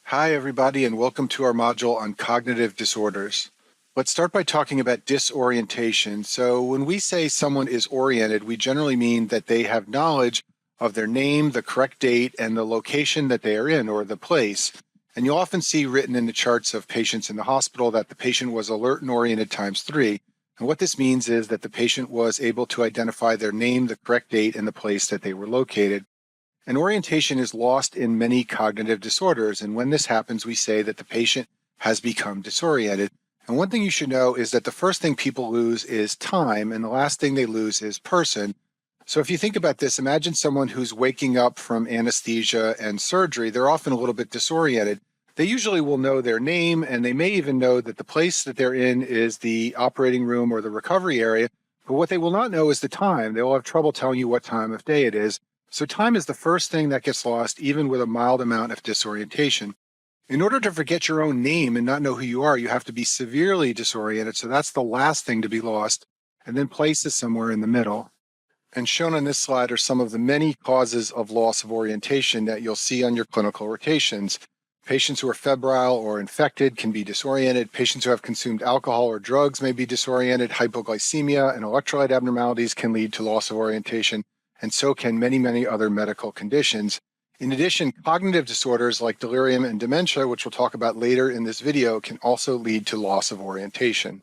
Hi, everybody, and welcome to our module on cognitive disorders. Let's start by talking about disorientation. So when we say someone is oriented, we generally mean that they have knowledge of their name, the correct date, and the location that they are in, or the place. And you'll often see written in the charts of patients in the hospital that the patient was alert and oriented times 3. And what this means is that the patient was able to identify their name, the correct date, and the place that they were located. And orientation is lost in many cognitive disorders. And when this happens, we say that the patient has become disoriented. And one thing you should know is that the first thing people lose is time, and the last thing they lose is person. So if you think about this, imagine someone who's waking up from anesthesia and surgery. They're often a little bit disoriented. They usually will know their name, and they may even know that the place that they're in is the operating room or the recovery area. But what they will not know is the time. They will have trouble telling you what time of day it is. So time is the first thing that gets lost, even with a mild amount of disorientation. In order to forget your own name and not know who you are, you have to be severely disoriented. So that's the last thing to be lost. And then place is somewhere in the middle. And shown on this slide are some of the many causes of loss of orientation that you'll see on your clinical rotations. Patients who are febrile or infected can be disoriented. Patients who have consumed alcohol or drugs may be disoriented. Hypoglycemia and electrolyte abnormalities can lead to loss of orientation, and so can many other medical conditions. In addition, cognitive disorders like delirium and dementia, which we'll talk about later in this video, can also lead to loss of orientation.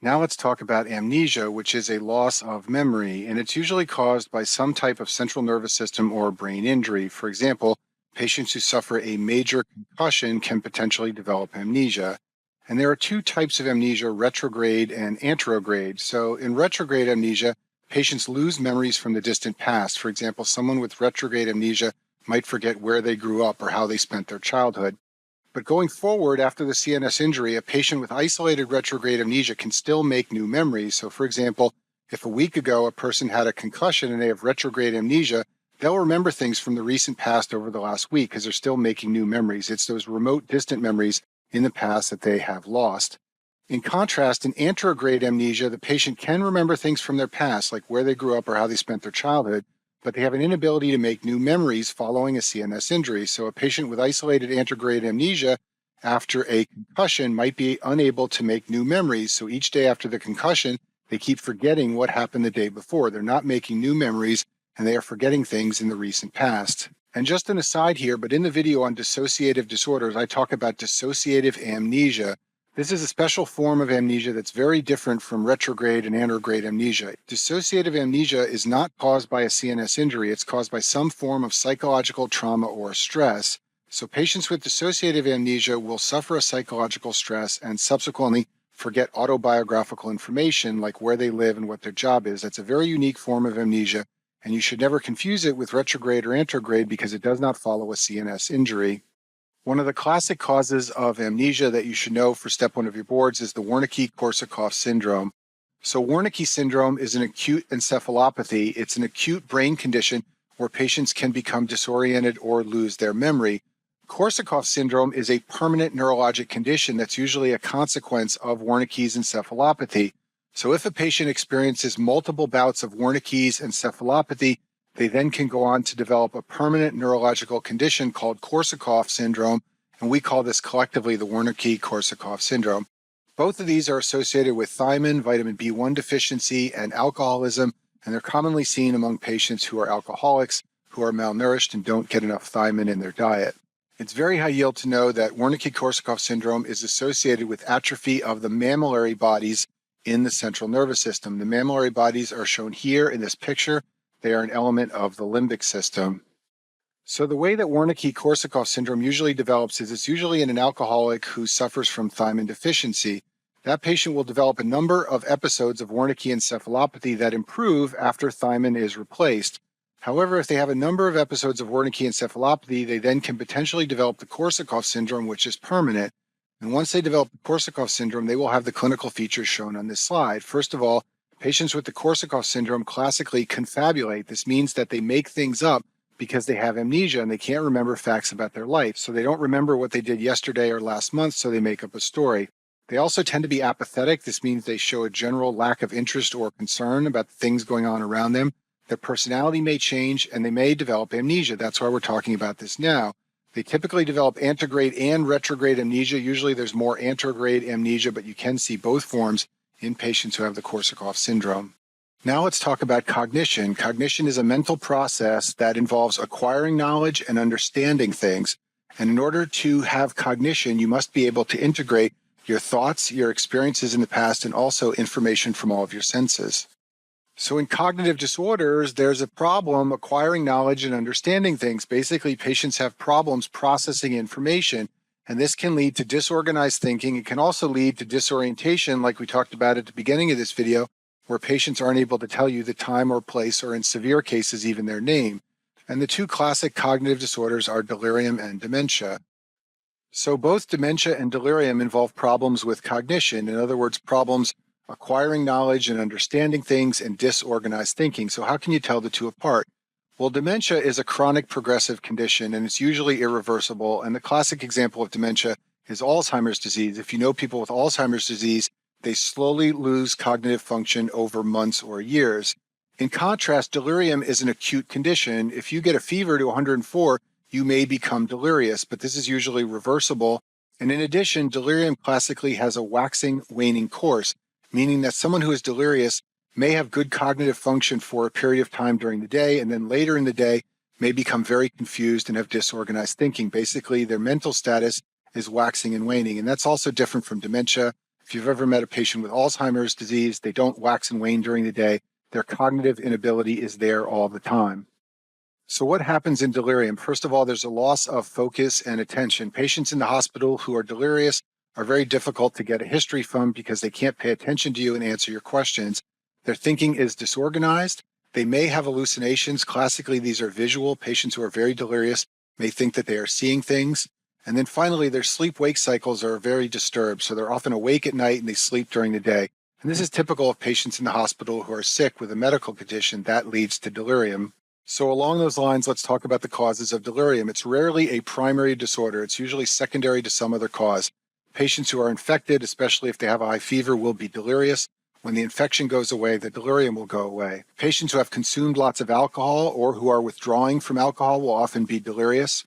Now let's talk about amnesia, which is a loss of memory, and it's usually caused by some type of central nervous system or brain injury. For example, patients who suffer a major concussion can potentially develop amnesia. And there are two types of amnesia, retrograde and anterograde. So in retrograde amnesia, patients lose memories from the distant past. For example, someone with retrograde amnesia might forget where they grew up or how they spent their childhood. But going forward after the CNS injury, a patient with isolated retrograde amnesia can still make new memories. So for example, if a week ago a person had a concussion and they have retrograde amnesia, they'll remember things from the recent past over the last week because they're still making new memories. It's those remote, distant memories in the past that they have lost. In contrast, in anterograde amnesia, the patient can remember things from their past, like where they grew up or how they spent their childhood, but they have an inability to make new memories following a CNS injury. So a patient with isolated anterograde amnesia after a concussion might be unable to make new memories. So each day after the concussion, they keep forgetting what happened the day before. They're not making new memories, and they are forgetting things in the recent past. And just an aside here, but in the video on dissociative disorders, I talk about dissociative amnesia. This is a special form of amnesia that's very different from retrograde and anterograde amnesia. Dissociative amnesia is not caused by a CNS injury. It's caused by some form of psychological trauma or stress. So patients with dissociative amnesia will suffer a psychological stress and subsequently forget autobiographical information like where they live and what their job is. That's a very unique form of amnesia, and you should never confuse it with retrograde or anterograde because it does not follow a CNS injury. One of the classic causes of amnesia that you should know for step 1 of your boards is the Wernicke-Korsakoff syndrome. So Wernicke syndrome is an acute encephalopathy. It's an acute brain condition where patients can become disoriented or lose their memory. Korsakoff syndrome is a permanent neurologic condition that's usually a consequence of Wernicke's encephalopathy. So if a patient experiences multiple bouts of Wernicke's encephalopathy, they then can go on to develop a permanent neurological condition called Korsakoff syndrome, and we call this collectively the Wernicke-Korsakoff syndrome. Both of these are associated with thiamine, vitamin B1 deficiency, and alcoholism, and they're commonly seen among patients who are alcoholics, who are malnourished, and don't get enough thiamine in their diet. It's very high yield to know that Wernicke-Korsakoff syndrome is associated with atrophy of the mammillary bodies in the central nervous system. The mammillary bodies are shown here in this picture. They are an element of the limbic system. So the way that Wernicke-Korsakoff syndrome usually develops is it's usually in an alcoholic who suffers from thiamine deficiency. That patient will develop a number of episodes of Wernicke encephalopathy that improve after thiamine is replaced. However, if they have a number of episodes of Wernicke encephalopathy, they then can potentially develop the Korsakoff syndrome, which is permanent. And once they develop the Korsakoff syndrome, they will have the clinical features shown on this slide. First of all, patients with the Korsakoff syndrome classically confabulate. This means that they make things up because they have amnesia and they can't remember facts about their life. So they don't remember what they did yesterday or last month, so they make up a story. They also tend to be apathetic. This means they show a general lack of interest or concern about the things going on around them. Their personality may change and they may develop amnesia. That's why we're talking about this now. They typically develop antegrade and retrograde amnesia. Usually there's more anterograde amnesia, but you can see both forms in patients who have the Korsakoff syndrome. Now let's talk about cognition. Cognition is a mental process that involves acquiring knowledge and understanding things. And in order to have cognition, you must be able to integrate your thoughts, your experiences in the past, and also information from all of your senses. So in cognitive disorders, there's a problem acquiring knowledge and understanding things. Basically, patients have problems processing information, and this can lead to disorganized thinking. It can also lead to disorientation, like we talked about at the beginning of this video, where patients aren't able to tell you the time or place, or in severe cases, even their name. And the two classic cognitive disorders are delirium and dementia. So both dementia and delirium involve problems with cognition. In other words, problems acquiring knowledge and understanding things and disorganized thinking. So how can you tell the two apart? Well, dementia is a chronic progressive condition, and it's usually irreversible. And the classic example of dementia is Alzheimer's disease. If you know people with Alzheimer's disease, they slowly lose cognitive function over months or years. In contrast, delirium is an acute condition. If you get a fever to 104, you may become delirious, but this is usually reversible. And in addition, delirium classically has a waxing, waning course, meaning that someone who is delirious may have good cognitive function for a period of time during the day, and then later in the day may become very confused and have disorganized thinking. Basically, their mental status is waxing and waning, and that's also different from dementia. If you've ever met a patient with Alzheimer's disease, they don't wax and wane during the day. Their cognitive inability is there all the time. So what happens in delirium? First of all, there's a loss of focus and attention. Patients in the hospital who are delirious are very difficult to get a history from because they can't pay attention to you and answer your questions. Their thinking is disorganized. They may have hallucinations. Classically, these are visual. Patients who are very delirious may think that they are seeing things. And then finally, their sleep-wake cycles are very disturbed. So they're often awake at night and they sleep during the day. And this is typical of patients in the hospital who are sick with a medical condition that leads to delirium. So along those lines, let's talk about the causes of delirium. It's rarely a primary disorder. It's usually secondary to some other cause. Patients who are infected, especially if they have a high fever, will be delirious. When the infection goes away, the delirium will go away. Patients who have consumed lots of alcohol or who are withdrawing from alcohol will often be delirious.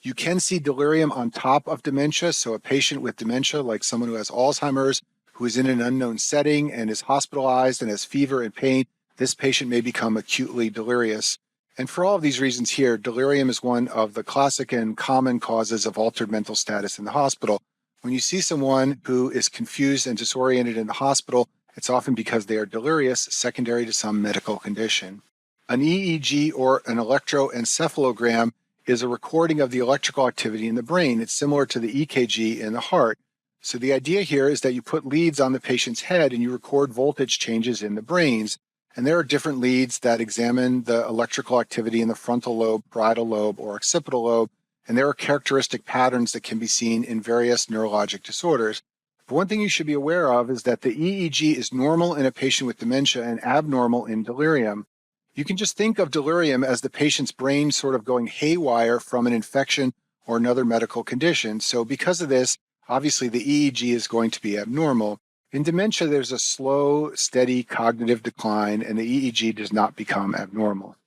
You can see delirium on top of dementia. So a patient with dementia, like someone who has Alzheimer's, who is in an unknown setting and is hospitalized and has fever and pain, this patient may become acutely delirious. And for all of these reasons here, delirium is one of the classic and common causes of altered mental status in the hospital. When you see someone who is confused and disoriented in the hospital, it's often because they are delirious, secondary to some medical condition. An EEG, or an electroencephalogram, is a recording of the electrical activity in the brain. It's similar to the EKG in the heart. So the idea here is that you put leads on the patient's head and you record voltage changes in the brains. And there are different leads that examine the electrical activity in the frontal lobe, parietal lobe, or occipital lobe. And there are characteristic patterns that can be seen in various neurologic disorders. But one thing you should be aware of is that the EEG is normal in a patient with dementia and abnormal in delirium. You can just think of delirium as the patient's brain sort of going haywire from an infection or another medical condition. So because of this, obviously the EEG is going to be abnormal. In dementia, there's a slow, steady cognitive decline, and the EEG does not become abnormal.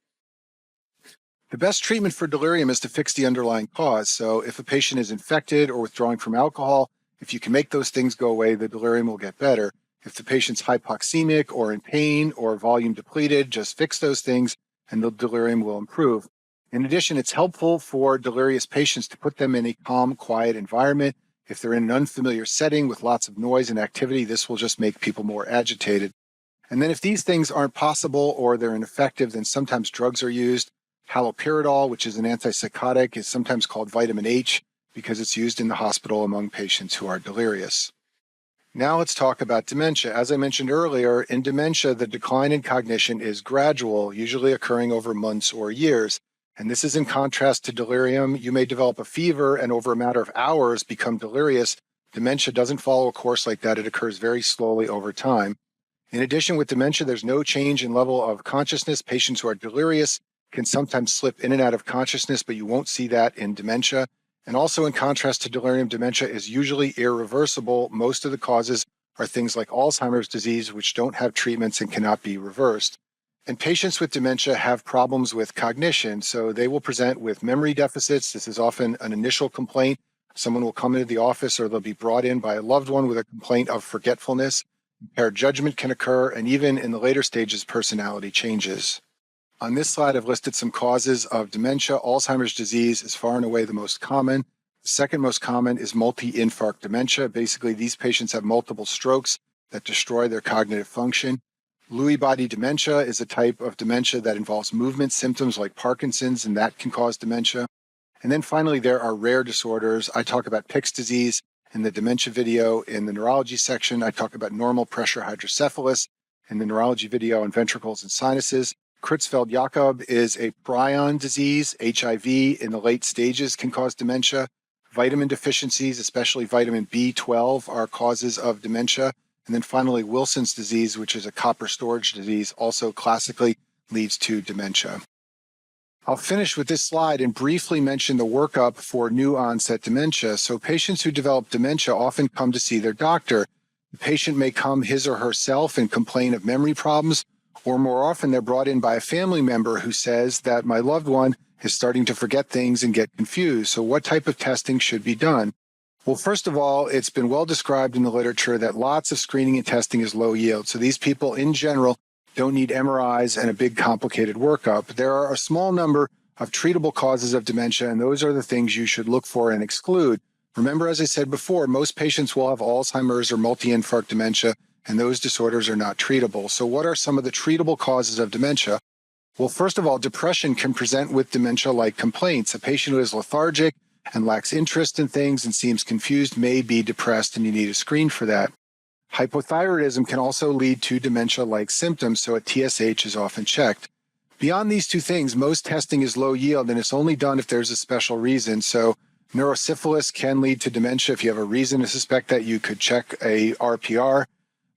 The best treatment for delirium is to fix the underlying cause. So if a patient is infected or withdrawing from alcohol, if you can make those things go away, the delirium will get better. If the patient's hypoxemic or in pain or volume depleted, just fix those things and the delirium will improve. In addition, it's helpful for delirious patients to put them in a calm, quiet environment. If they're in an unfamiliar setting with lots of noise and activity, this will just make people more agitated. And then if these things aren't possible or they're ineffective, then sometimes drugs are used. Haloperidol, which is an antipsychotic, is sometimes called vitamin H because it's used in the hospital among patients who are delirious. Now let's talk about dementia. As I mentioned earlier, in dementia, the decline in cognition is gradual, usually occurring over months or years. And this is in contrast to delirium. You may develop a fever and over a matter of hours become delirious. Dementia doesn't follow a course like that. It occurs very slowly over time. In addition, with dementia, there's no change in level of consciousness. Patients who are delirious can sometimes slip in and out of consciousness, but you won't see that in dementia. And also in contrast to delirium, dementia is usually irreversible. Most of the causes are things like Alzheimer's disease, which don't have treatments and cannot be reversed. And patients with dementia have problems with cognition, so they will present with memory deficits. This is often an initial complaint. Someone will come into the office or they'll be brought in by a loved one with a complaint of forgetfulness. Impaired judgment can occur, and even in the later stages, personality changes. On this slide, I've listed some causes of dementia. Alzheimer's disease is far and away the most common. The second most common is multi-infarct dementia. Basically, these patients have multiple strokes that destroy their cognitive function. Lewy body dementia is a type of dementia that involves movement symptoms like Parkinson's, and that can cause dementia. And then finally, there are rare disorders. I talk about Pick's disease in the dementia video in the neurology section. I talk about normal pressure hydrocephalus in the neurology video on ventricles and sinuses. Creutzfeldt-Jakob is a prion disease. HIV in the late stages can cause dementia. Vitamin deficiencies, especially vitamin B12, are causes of dementia. And then finally, Wilson's disease, which is a copper storage disease, also classically leads to dementia. I'll finish with this slide and briefly mention the workup for new onset dementia. So patients who develop dementia often come to see their doctor. The patient may come his or herself and complain of memory problems, or more often they're brought in by a family member who says that my loved one is starting to forget things and get confused. So what type of testing should be done? Well, first of all, it's been well described in the literature that lots of screening and testing is low yield. So these people in general don't need MRIs and a big complicated workup. There are a small number of treatable causes of dementia, and those are the things you should look for and exclude. Remember, as I said before, most patients will have Alzheimer's or multi-infarct dementia, and those disorders are not treatable. So what are some of the treatable causes of dementia? Well, first of all, depression can present with dementia-like complaints. A patient who is lethargic and lacks interest in things and seems confused may be depressed, and you need a screen for that. Hypothyroidism can also lead to dementia-like symptoms, so a TSH is often checked. Beyond these two things, most testing is low yield, and it's only done if there's a special reason. So neurosyphilis can lead to dementia. If you have a reason to suspect that, you could check a RPR.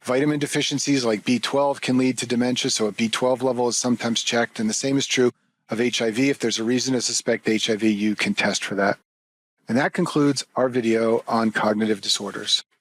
Vitamin deficiencies like B12 can lead to dementia, so a B12 level is sometimes checked, and the same is true of HIV. If there's a reason to suspect HIV, you can test for that. And that concludes our video on cognitive disorders.